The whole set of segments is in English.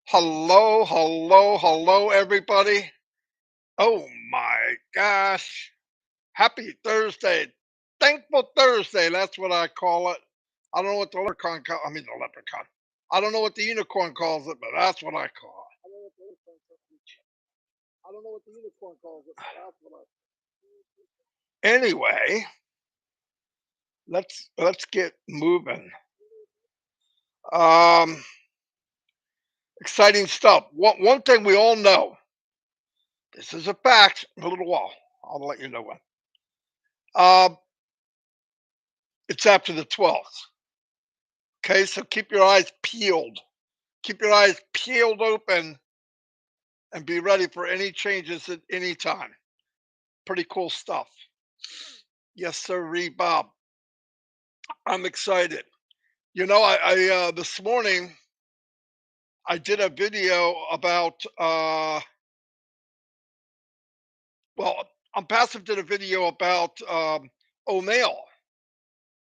Hello, hello, hello, everybody. Oh my gosh. Happy Thursday. Thankful Thursday. That's what I call it. I don't know what the leprechaun I mean, the leprechaun. I don't know what the unicorn calls it, but that's what I call it. I don't know what the unicorn calls it, but that's what Anyway, let's get moving. Um, exciting stuff. One thing we all know. This is a fact. A little while. I'll let you know when. Um, it's after the 12th. Okay, so keep your eyes peeled. Keep your eyes peeled open and be ready for any changes at any time. Pretty cool stuff. Yes, sir, Bob. I'm excited. I this morning I did a video about well, Onpassive did a video about O'Mail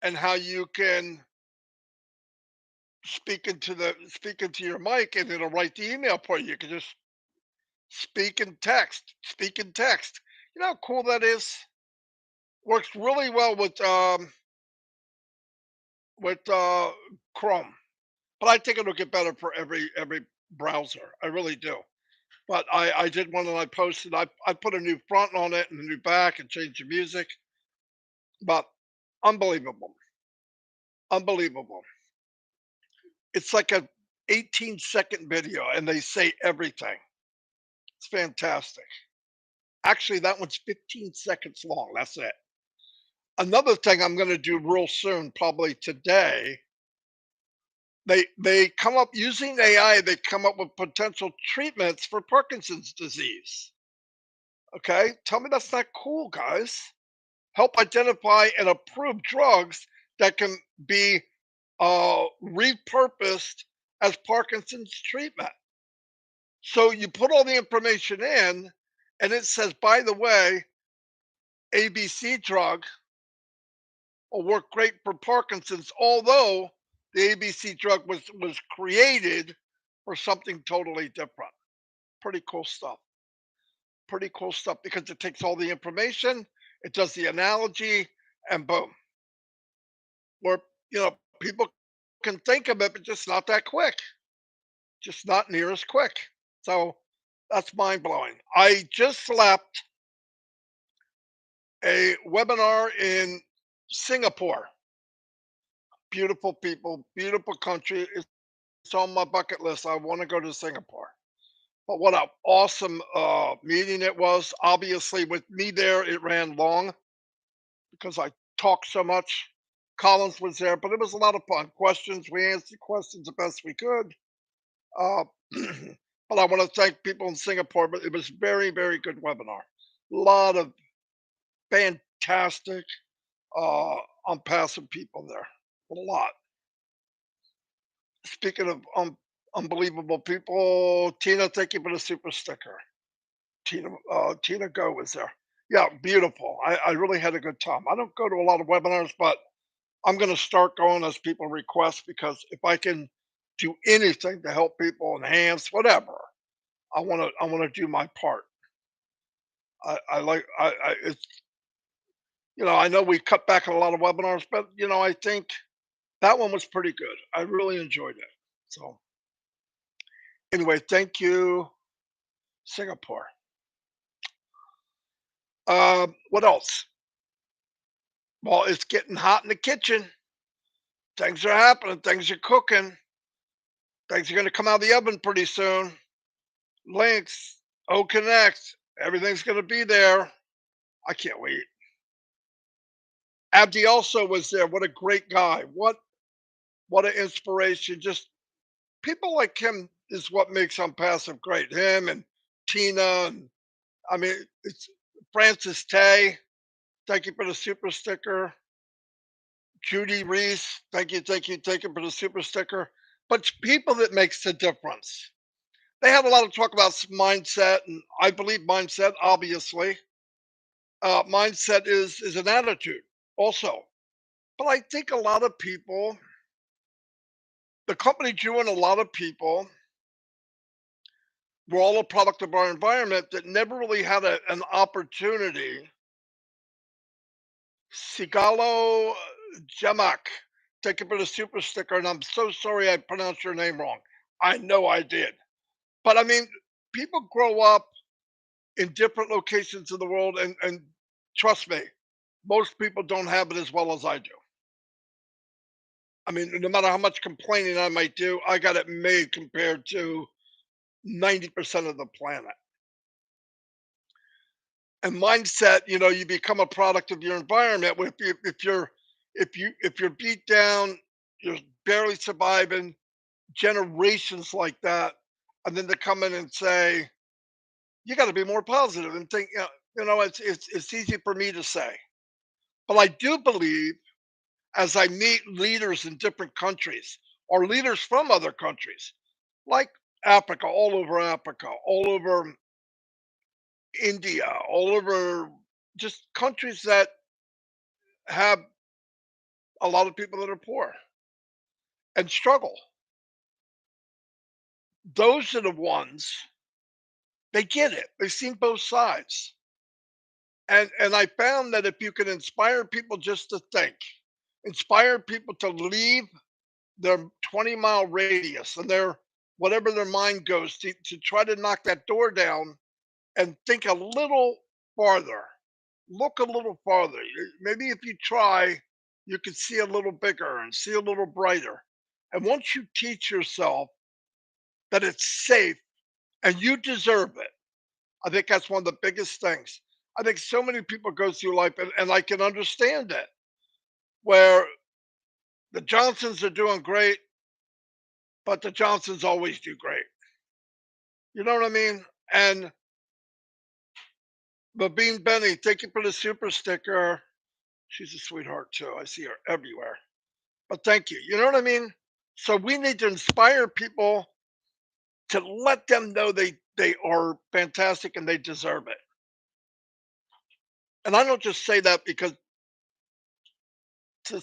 and how you can speak into your mic and it'll write the email for you. You can just speak in text. You know how cool that is? Works really well with Chrome, but I think it'll get better for every browser. I really do. But I did one and I posted. I put a new front on it and a new back and changed the music. But unbelievable, unbelievable. It's like a 18-second video and they say everything. It's fantastic. Actually, that one's 15 seconds long. That's it. Another thing I'm going to do real soon, probably today, they come up using AI, they come up with potential treatments for Parkinson's disease. Okay? Tell me that's not cool, guys. Help identify and approve drugs that can be repurposed as Parkinson's treatment. So you put all the information in, and it says, by the way, ABC drug will work great for Parkinson's, although the ABC drug was created for something totally different. Pretty cool stuff. Pretty cool stuff because it takes all the information, it does the analogy, and boom. Where people can think of it, but just not that quick. Just not near as quick. So that's mind blowing. I just left a webinar in Singapore. Beautiful people, beautiful country. It's on my bucket list. I want to go to Singapore. But what an awesome meeting it was. Obviously, with me there, it ran long because I talked so much. Collins was there, but it was a lot of fun. Questions, we answered questions the best we could. Uh, but I want to thank people in Singapore. But it was very, very good webinar. A lot of fantastic, unpassive people there. A lot. Speaking of unbelievable people, Tina, thank you for the super sticker. Tina Go was there. Yeah, beautiful. I really had a good time. I don't go to a lot of webinars, but I'm going to start going as people request because if I can do anything to help people enhance whatever, I want to do my part. I like I it's I know we cut back on a lot of webinars, but I think that one was pretty good. I really enjoyed it. So anyway, thank you, Singapore. What else? Well, it's getting hot in the kitchen. Things are happening. Things are cooking. Things are going to come out of the oven pretty soon. Links, O Connect, everything's going to be there. I can't wait. Abdi also was there. What a great guy. What an inspiration. Just people like him is what makes Unpassive great. Him and Tina and I mean it's Francis Tay. Thank you for the super sticker. Judy Reese, thank you for the super sticker. But it's people that makes the difference. They have a lot of talk about mindset, and I believe mindset, obviously. Mindset is an attitude also. But I think a lot of people, the company drew in a lot of people we're all a product of our environment that never really had an opportunity. Sigalo Jamak, take a bit of super sticker, and I'm so sorry I pronounced your name wrong. I know I did. But I mean, people grow up in different locations of the world, and trust me, most people don't have it as well as I do. I mean, no matter how much complaining I might do, I got it made compared to 90% of the planet. And mindset, you become a product of your environment. If you're beat down, you're barely surviving, generations like that, and then to come in and say, you got to be more positive and think, it's easy for me to say. But I do believe, as I meet leaders in different countries or leaders from other countries, like Africa, all over India, all over just countries that have a lot of people that are poor and struggle. Those are the ones, they get it. They've seen both sides. And I found that if you can inspire people just to think, inspire people to leave their 20-mile radius and their whatever their mind goes to try to knock that door down and think a little farther, look a little farther. Maybe if you try, you can see a little bigger and see a little brighter. And once you teach yourself that it's safe and you deserve it, I think that's one of the biggest things. I think so many people go through life, and I can understand it, where the Johnsons are doing great, but the Johnsons always do great. You know what I mean? And the Bean Benny, thank you for the super sticker. She's a sweetheart too. I see her everywhere. But thank you. You know what I mean? So we need to inspire people to let them know they are fantastic and they deserve it. And I don't just say that because to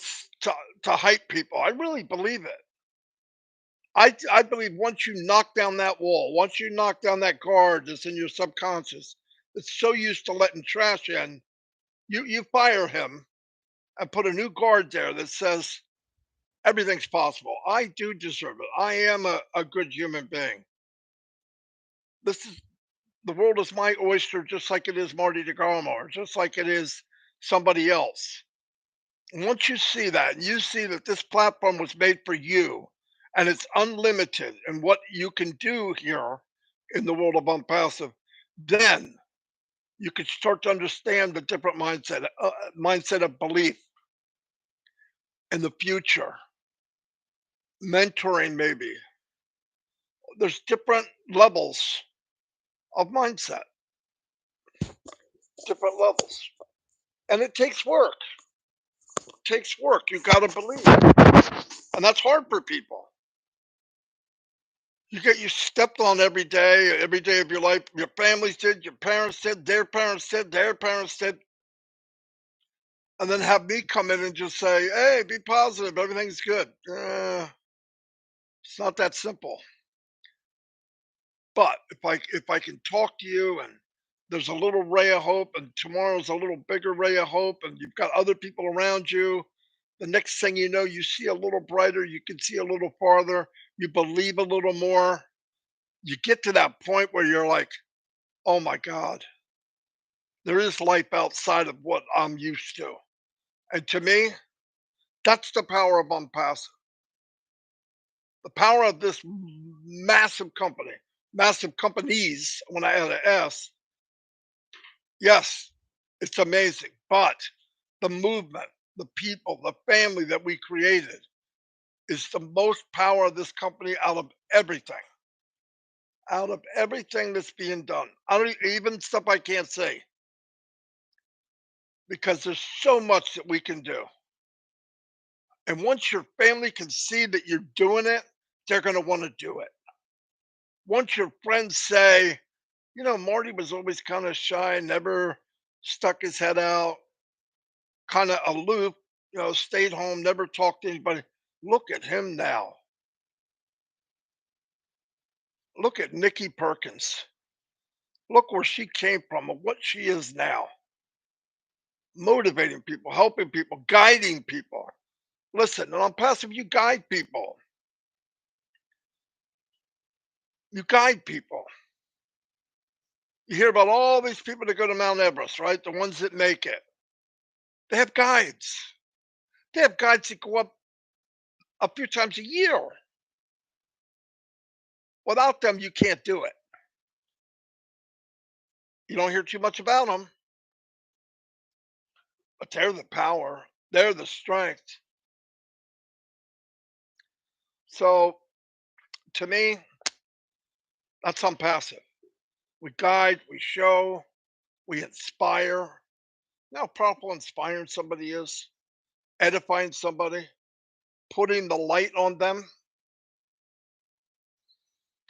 to hype people. I really believe it. I believe once you knock down that wall, once you knock down that guard that's in your subconscious, it's so used to letting trash in, you fire him and put a new guard there that says everything's possible. I do deserve it. I am a good human being. This is the world is my oyster, just like it is Marty Degarmo, or just like it is somebody else. Once you see that, and you see that this platform was made for you, and it's unlimited and what you can do here in the world of Unpassive, then you can start to understand the different mindset of belief in the future, mentoring maybe. There's different levels of mindset, different levels. And it takes work. It takes work. You got to believe. And that's hard for people. You get you stepped on every day of your life. Your families did, your parents did, their parents did, their parents did. And then have me come in and just say, hey, be positive. Everything's good. It's not that simple. But if I can talk to you and there's a little ray of hope and tomorrow's a little bigger ray of hope and you've got other people around you, the next thing you know, you see a little brighter, you can see a little farther, you believe a little more. You get to that point where you're like, oh my God, there is life outside of what I'm used to. And to me, that's the power of Unpassive. The power of this massive company, massive companies, when I add an S, yes, it's amazing. But the movement, the people, the family that we created is the most power of this company out of everything that's being done. I don't even stuff I can't say because there's so much that we can do. And once your family can see that you're doing it, they're going to want to do it. Once your friends say, Marty was always kind of shy, never stuck his head out, kind of aloof, stayed home, never talked to anybody. Look at him now. Look at Nikki Perkins. Look where she came from and what she is now. Motivating people, helping people, guiding people. Listen, and on passive, you guide people. You guide people. You hear about all these people that go to Mount Everest, right? The ones that make it. They have guides. They have guides that go up a few times a year. Without them, you can't do it. You don't hear too much about them, but they're the power. They're the strength. So to me, that's unpassive. We guide, we show, we inspire. You know how powerful inspiring somebody is, edifying somebody, putting the light on them.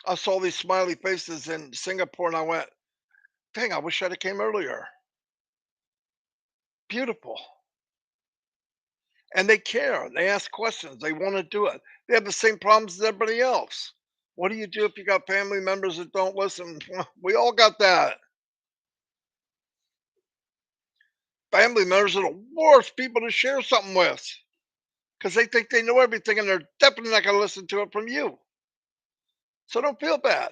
I saw these smiley faces in Singapore and I went, dang, I wish I'd have came earlier. Beautiful. And they care. They ask questions. They want to do it. They have the same problems as everybody else. What do you do if you got family members that don't listen? We all got that. Family members are the worst people to share something with because they think they know everything and they're definitely not going to listen to it from you. So don't feel bad.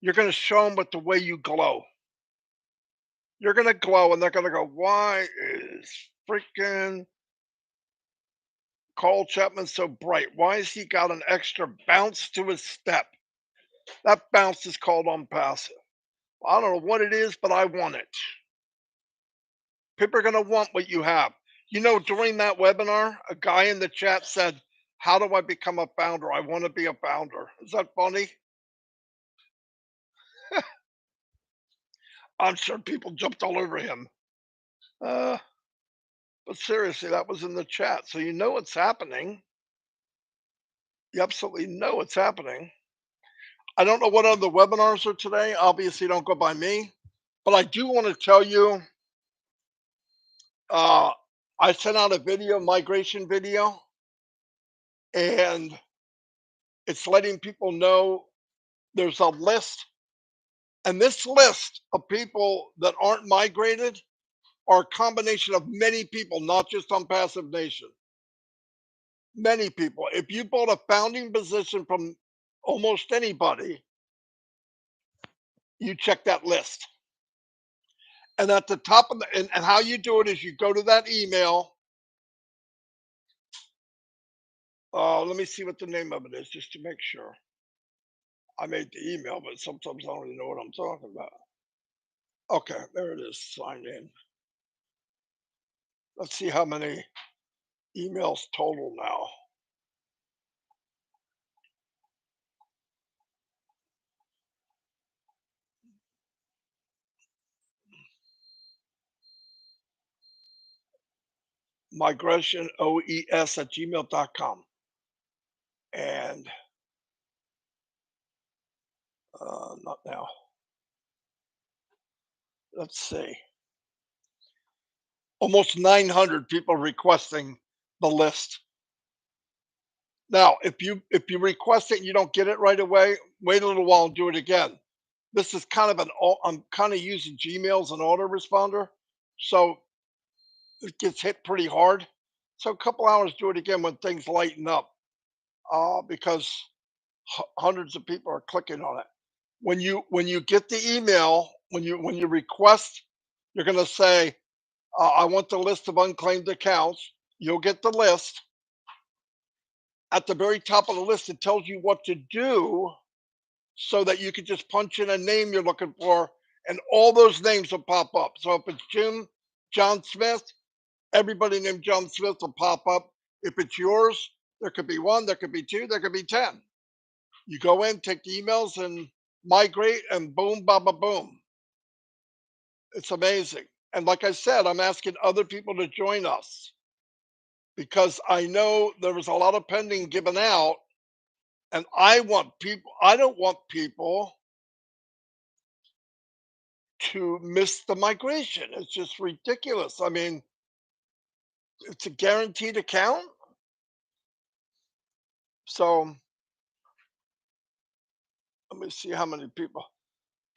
You're going to show them with the way you glow. You're going to glow and they're going to go, why is freaking Carl Chapman so bright? Why has he got an extra bounce to his step? That bounce is called unpassive. I don't know what it is, but I want it. People are going to want what you have. You know, during that webinar, a guy in the chat said, how do I become a founder? I want to be a founder. Is that funny? I'm sure people jumped all over him. Uh, but seriously, that was in the chat. So you know it's happening. You absolutely know it's happening. I don't know what other webinars are today. Obviously, don't go by me. But I do want to tell you, uh, I sent out a video, migration video, and it's letting people know there's a list. And this list of people that aren't migrated are a combination of many people, not just on Passive Nation. Many people. If you bought a founding position from almost anybody, you check that list. And at the top of the, and how you do it is you go to that email. Let me see what the name of it is just to make sure. I made the email, but sometimes I don't even know what I'm talking about. Okay, there it is. Sign in. Let's see how many emails total now. migrationoes@gmail.com. And not now. Let's see. Almost 900 people requesting the list. Now, if you request it and you don't get it right away, wait a little while and do it again. This is kind of I'm kind of using Gmail as an autoresponder, so it gets hit pretty hard. So a couple hours, do it again when things lighten up, because hundreds of people are clicking on it. When you get the email, when you request, you're going to say, I want the list of unclaimed accounts. You'll get the list. At the very top of the list, it tells you what to do so that you can just punch in a name you're looking for, and all those names will pop up. So if it's John Smith, everybody named John Smith will pop up. If it's yours, there could be one, there could be two, there could be 10. You go in, take the emails, and migrate, and boom, ba, ba, boom. It's amazing. And like I said, I'm asking other people to join us because I know there was a lot of pending given out, and I don't want people to miss the migration. It's just ridiculous. I mean, it's a guaranteed account. So Let me see how many people.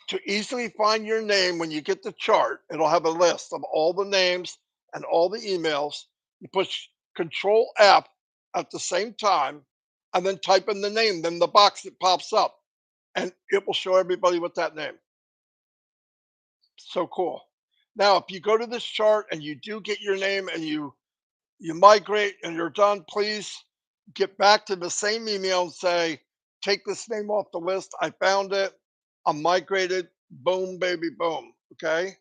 To easily find your name when you get the chart, it'll have a list of all the names and all the emails. You push Control F at the same time and then type in the name, then the box that pops up, and it will show everybody with that name. So cool. Now, if you go to this chart and you do get your name and you migrate and you're done, please get back to the same email and say, take this name off the list. I found it. I'm migrated. Boom, baby, boom. Okay.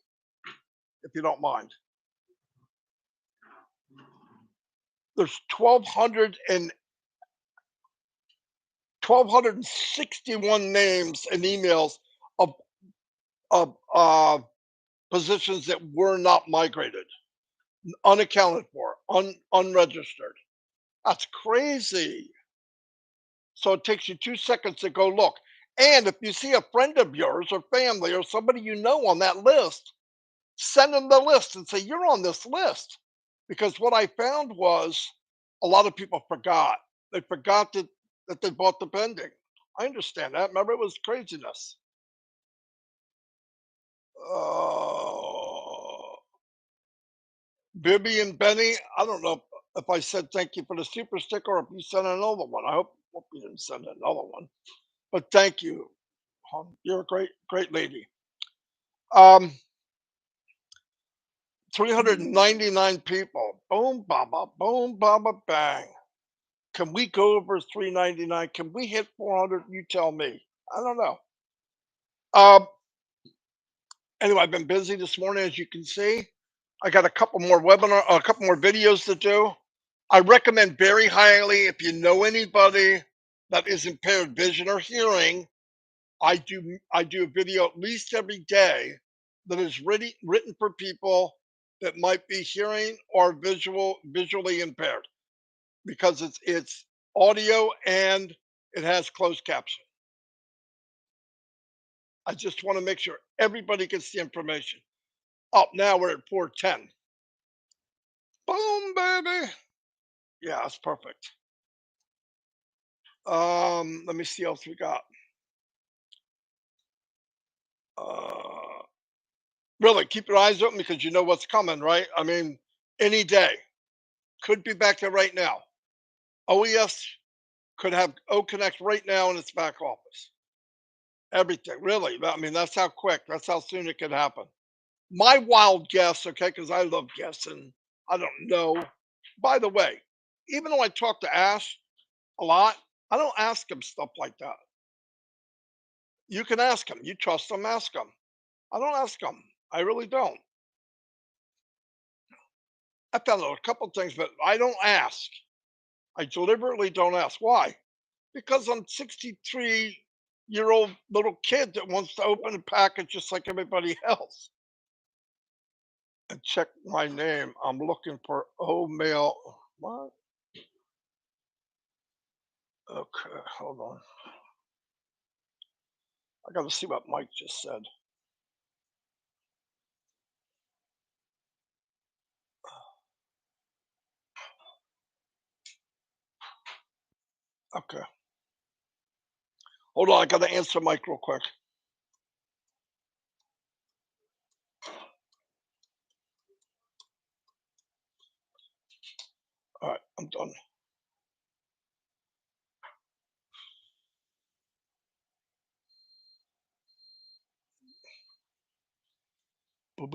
If you don't mind. There's 1,261 names and emails of, of positions that were not migrated, unaccounted for, unregistered. That's crazy. So it takes you 2 seconds to go look. And if you see a friend of yours or family or somebody you know on that list, send them the list and say, you're on this list. Because what I found was a lot of people forgot. They forgot that they bought the pending. I understand that. Remember, it was craziness. Uh, Bibby and Benny, I don't know if I said thank you for the super sticker or if you sent another one. Hope you didn't send another one. But thank you. You're a great lady. Um, 399 people. Boom, baba, boom, baba, bang. Can we go over 399? Can we hit 400? You tell me. I don't know. Um, anyway, I've been busy this morning, as you can see. I got a couple more videos to do. I recommend very highly if you know anybody that is impaired vision or hearing. I do a video at least every day that is written for people that might be hearing or visually impaired because it's audio and it has closed caption. I just want to make sure everybody gets the information. Up now we're at 410. Boom, baby. Yeah, that's perfect. Let me see what else we got. Uh, really, keep your eyes open because you know what's coming, right? I mean, any day could be back there right now. OES could have O Connect right now in its back office. Everything, really. I mean, that's how quick, that's how soon it could happen. My wild guess, okay, because I love guessing. I don't know. By the way, even though I talk to Ash a lot, I don't ask him stuff like that. You can ask him. You trust him, ask him. I don't ask him. I really don't. I found out a couple things, but I don't ask. I deliberately don't ask. Why? Because I'm 63-year-old little kid that wants to open a package just like everybody else. And check my name. I'm looking for O mail. What? Okay, hold on. I got to see what Mike just said. Okay. Hold on. I got to answer Mike real quick. All right. I'm done. Boo.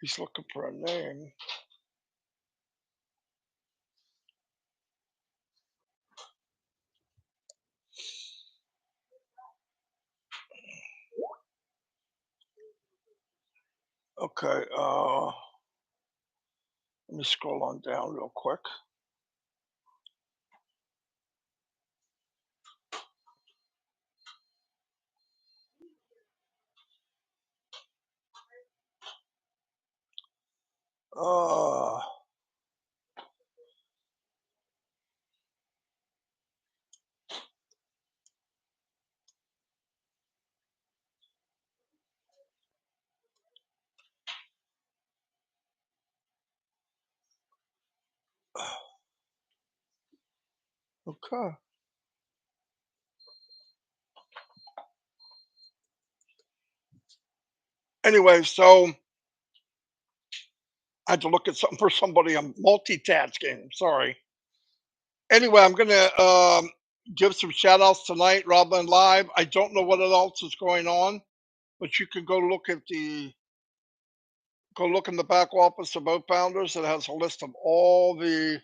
He's looking for a name. Okay. Let me scroll on down real quick. Uh, okay. Anyway, so I had to look at something for somebody. I'm multitasking. Sorry. Anyway, I'm gonna give some shout outs tonight, Robin Live. I don't know what else is going on, but you can go look in the back office of both founders. It has a list of all the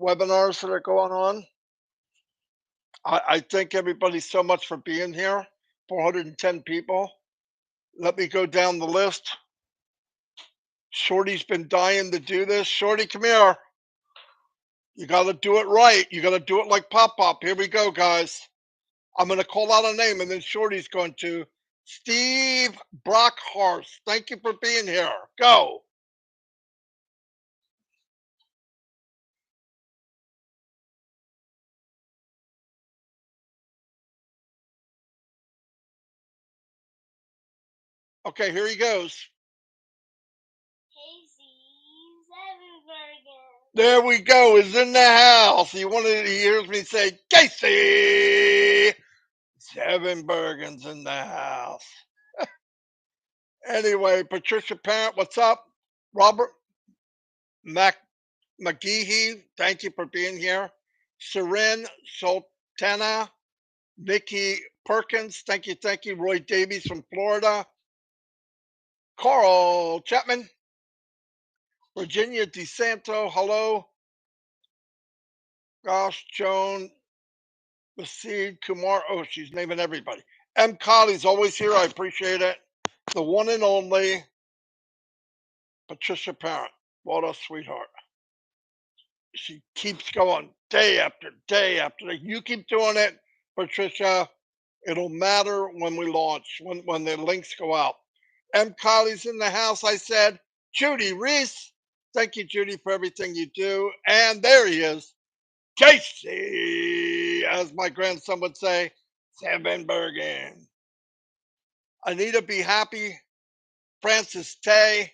webinars that are going on. I thank everybody so much for being here. 410 people. Let me go down the list. Shorty's been dying to do this. Shorty, come here. You got to do it right. You got to do it like Pop Pop. Here we go, guys. I'm going to call out a name and then Shorty's going to. Steve Brockhorst. Thank you for being here. Go. Okay, here he goes. There we go. Is in the house. He hears me say, Casey. Seven Bergen's in the house. Anyway, Patricia Parent, what's up? Robert McGeehee, thank you for being here. Seren Sultana, Nikki Perkins, thank you, thank you. Roy Davies from Florida. Carl Chapman, Virginia DeSanto, hello. Gosh, Joan, Basid, Kumar, oh, she's naming everybody. M. Colley's always here, I appreciate it. The one and only Patricia Parent, what a sweetheart. She keeps going day after day after day. You keep doing it, Patricia. It'll matter when we launch, when the links go out. M. Colley's in the house. I said, Judy Reese. Thank you, Judy, for everything you do. And there he is, Casey, as my grandson would say, Seven Bergen. Anita Be Happy, Francis Tay.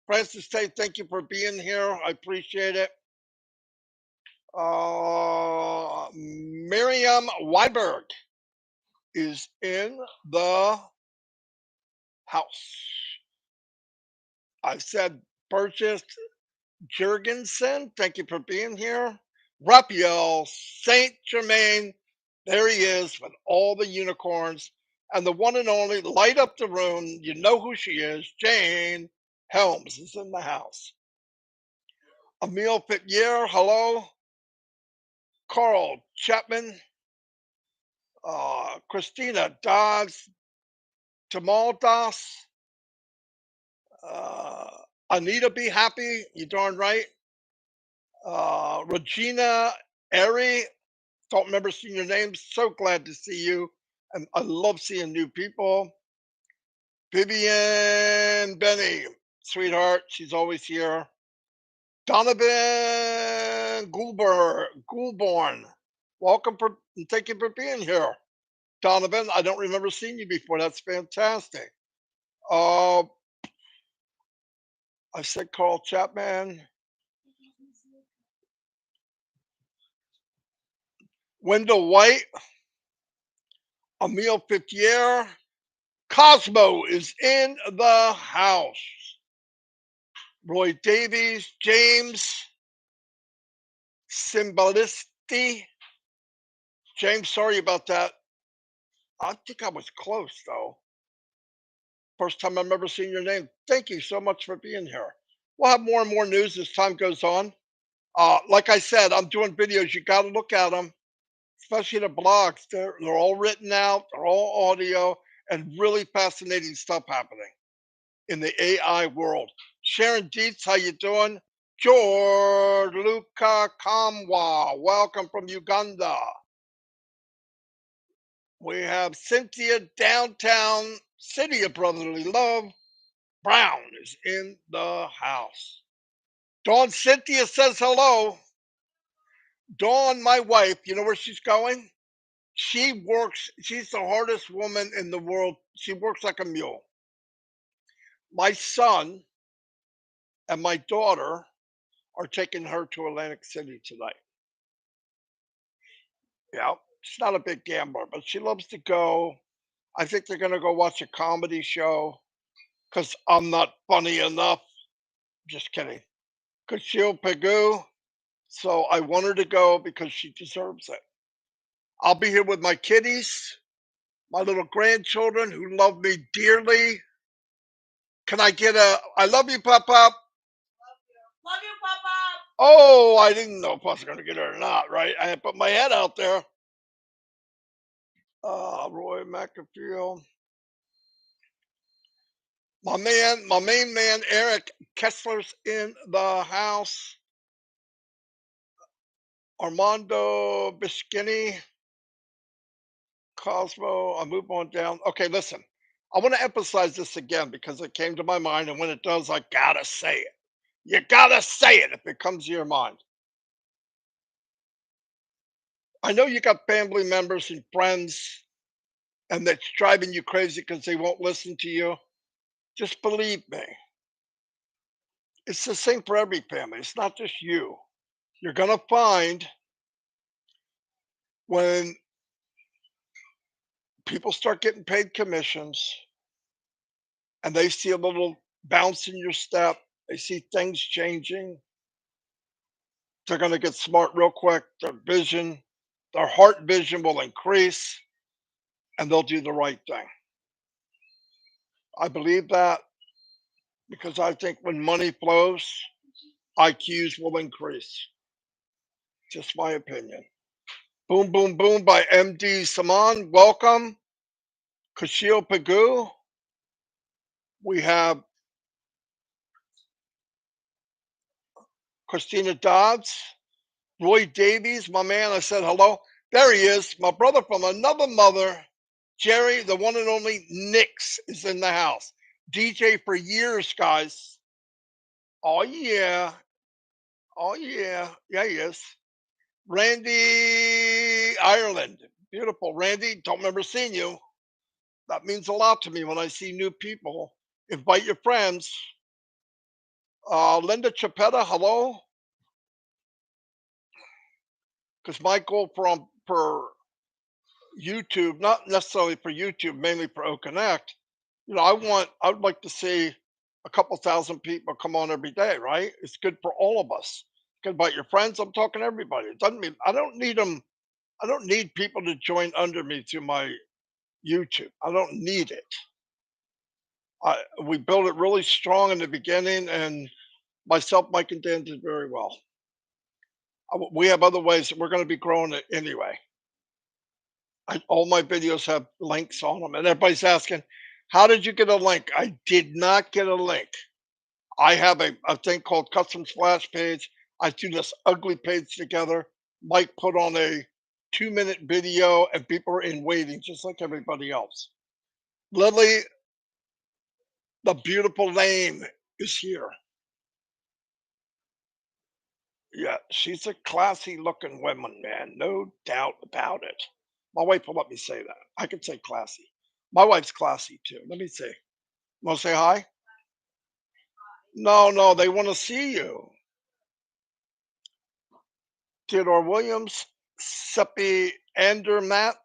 Francis Tay, thank you for being here. I appreciate it. Miriam Weiberg is in the house. I've said Burgess Jurgensen, thank you for being here. Raphael Saint Germain, there he is with all the unicorns. And the one and only light up the room, you know who she is, Jane Helms is in the house. Emile Pithier, hello. Carl Chapman, Christina Dodds, Tamaldas, Anita Be Happy, you darn right. Regina Airy, don't remember seeing your name. So glad to see you. And I love seeing new people. Vivian Benny, sweetheart, she's always here. Donovan Goulborn, welcome and thank you for being here. Donovan, I don't remember seeing you before. That's fantastic. Uh, I said Carl Chapman. Wendell White. Emile Pithier. Cosmo is in the house. Roy Davies. James Symbolisti. James, sorry about that. I think I was close, though. First time I've ever seen your name. Thank you so much for being here. We'll have more and more news as time goes on. Like I said, I'm doing videos. You got to look at them, especially the blogs. They're all written out. They're all audio, and really fascinating stuff happening in the AI world. Sharon Dietz, how you doing? George Luca Kamwa, welcome from Uganda. We have Cynthia Downtown City of Brotherly Love. Brown is in the house. Dawn Cynthia says hello. Dawn, my wife, you know where she's going? She's the hardest woman in the world. She works like a mule. My son and my daughter are taking her to Atlantic City tonight. Yeah, she's not a big gambler, but she loves to go. I think they're going to go watch a comedy show because I'm not funny enough. Just kidding. Because she'll pagoo. So I want her to go because she deserves it. I'll be here with my kitties, my little grandchildren who love me dearly. Can I get a I love you, Pop Pop? Love you, Pop Pop. Oh, I didn't know if I was going to get her or not, right? I had put my head out there. Roy McAfee. My main man, Eric Kessler's in the house. Armando Bischini, Cosmo. I move on down. Okay, listen. I want to emphasize this again because it came to my mind, and when it does, I gotta say it. You gotta say it if it comes to your mind. I know you got family members and friends, and that's driving you crazy because they won't listen to you. Just believe me, it's the same for every family. It's not just you. You're gonna find when people start getting paid commissions and they see a little bounce in your step, they see things changing, they're going to get smart real quick. Their heart vision will increase and they'll do the right thing. I believe that because I think when money flows, IQs will increase. Just my opinion. Boom, boom, boom by MD Saman. Welcome. Kashil Pagoo. We have Christina Dodds. Roy Davies, my man, I said hello. There he is, my brother from another mother. Jerry, the one and only Nix, is in the house. DJ for years, guys. Oh, yeah. Oh, yeah. Yeah, he is. Randy Ireland. Beautiful. Randy, don't remember seeing you. That means a lot to me when I see new people. Invite your friends. Linda Chapetta, hello. Because my goal for YouTube, not necessarily for YouTube, mainly for Connect. I would like to see a couple thousand people come on every day, right? It's good for all of us. You can invite your friends. I'm talking to everybody. It doesn't mean I don't need them. I don't need people to join under me to my YouTube. I don't need it. We built it really strong in the beginning, and myself, Mike, and Dan did very well. We have other ways that we're going to be growing it anyway. All my videos have links on them, and everybody's asking, "How did you get a link?" I did not get a link. I have a thing called custom splash page. I threw this ugly page together. Mike put on a 2-minute video, and people are in waiting, just like everybody else. Lily, the beautiful name, is here. Yeah, she's a classy looking woman, man. No doubt about it. My wife will let me say that. I can say classy. My wife's classy too. Let me see. Want to say hi? No, no, they want to see you. Theodore Williams, Seppi Andermatt.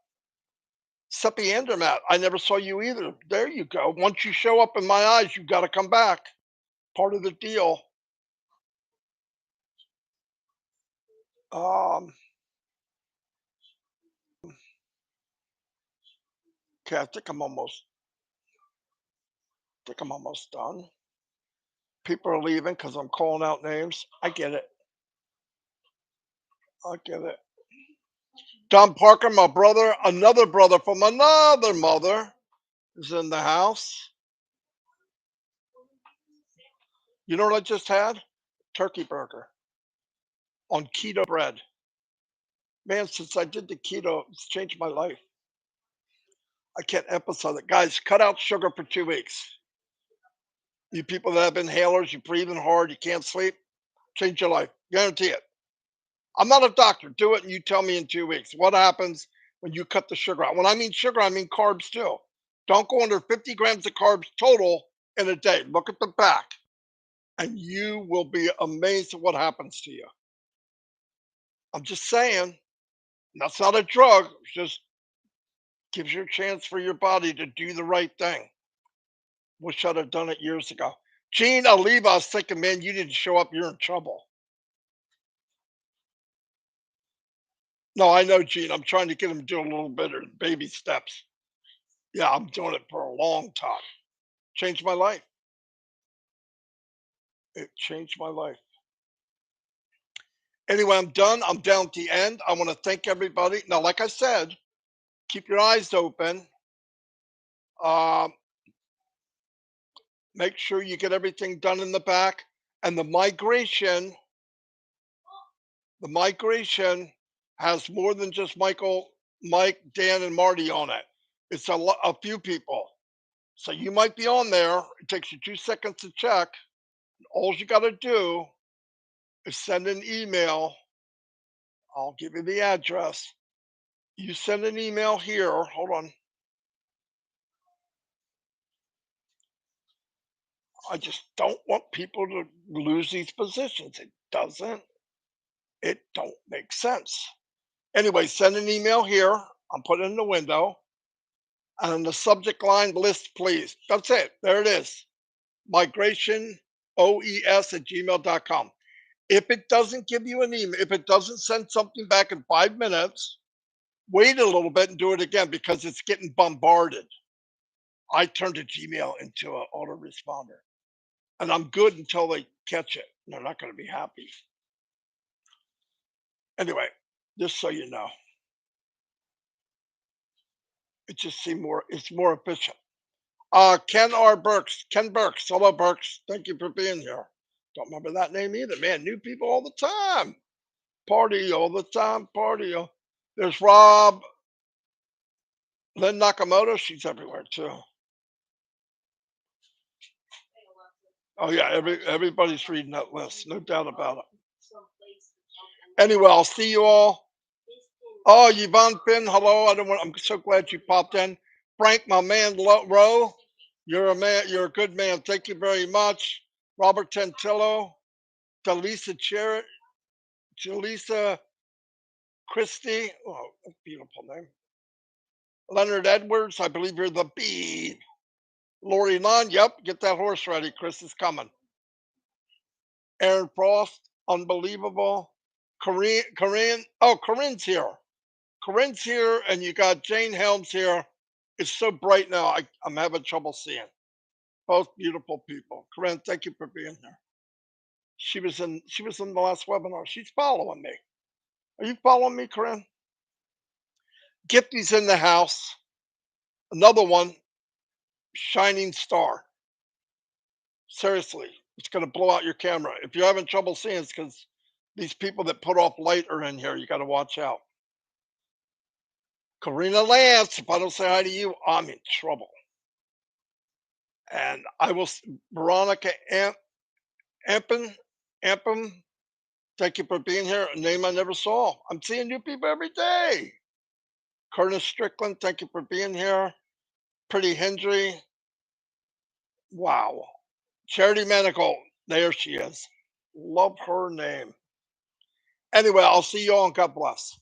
Seppi Andermatt. I never saw you either. There you go. Once you show up in my eyes, you've got to come back. Part of the deal. Um, okay, think I'm almost done. People are leaving because I'm calling out names. I get it. I get it. Don Parker, my brother, another brother from another mother, is in the house. You know what I just had? Turkey burger on keto bread. Man, since I did the keto, it's changed my life. I can't emphasize it. Guys, cut out sugar for 2 weeks. You people that have inhalers, you're breathing hard, you can't sleep, change your life. Guarantee it. I'm not a doctor. Do it and you tell me in 2 weeks what happens when you cut the sugar out. When I mean sugar, I mean carbs too. Don't go under 50 grams of carbs total in a day. Look at the back and you will be amazed at what happens to you. I'm just saying, that's not a drug. It just gives you a chance for your body to do the right thing. Wish I'd have done it years ago. Gene, I'll leave. I was thinking, man, you didn't show up. You're in trouble. No, I know, Gene. I'm trying to get him to do a little bit of baby steps. Yeah, I'm doing it for a long time. Changed my life. It changed my life. Anyway, I'm done. I'm down at the end. I want to thank everybody. Now, like I said, keep your eyes open. Um, Make sure you get everything done in the back. And the migration has more than just Michael, Mike, Dan, and Marty on it. It's a few people. So you might be on there. It takes you 2 seconds to check. All you got to do is send an email. I'll give you the address. You send an email here. Hold on. I just don't want people to lose these positions. It don't make sense. Anyway, send an email here. I'm putting it in the window. And in the subject line, list please. That's it. There it is. Migration OES at gmail.com. If it doesn't give you an email, if it doesn't send something back in 5 minutes, wait a little bit and do it again because it's getting bombarded. I turned a Gmail into an autoresponder. And I'm good until they catch it. They're not going to be happy. Anyway, just so you know, it just seemed it's more efficient. Ken Burks. Hello, Burks. Thank you for being here. Don't remember that name either. Man, new people all the time. Party all the time. Party. There's Rob, Lynn Nakamoto. She's everywhere too. Oh yeah, everybody's reading that list. No doubt about it. Anyway, I'll see you all. Oh, Yvonne Finn, hello. I'm so glad you popped in. Frank, my man, Rowe, you're a man. You're a good man. Thank you very much. Robert Tentillo, Delisa Cherry, Jalisa Christie. Oh, a beautiful name. Leonard Edwards, I believe you're the bee. Lori Lund, yep. Get that horse ready. Chris is coming. Aaron Frost, unbelievable. Corinne's here. Corinne's here, and you got Jane Helms here. It's so bright now. I'm having trouble seeing. Both beautiful people. Corinne, thank you for being here. She was in the last webinar. She's following me. Are you following me, Corinne? Gipty's in the house. Another one, shining star. Seriously, it's gonna blow out your camera. If you're having trouble seeing, it's because these people that put off light are in here. You got to watch out. Karina Lance, if I don't say hi to you, I'm in trouble. And I will, Veronica Ampen, thank you for being here. A name I never saw. I'm seeing new people every day. Curtis Strickland, thank you for being here. Pretty Hendry, wow. Charity Manical, there she is. Love her name. Anyway, I'll see you all and God bless.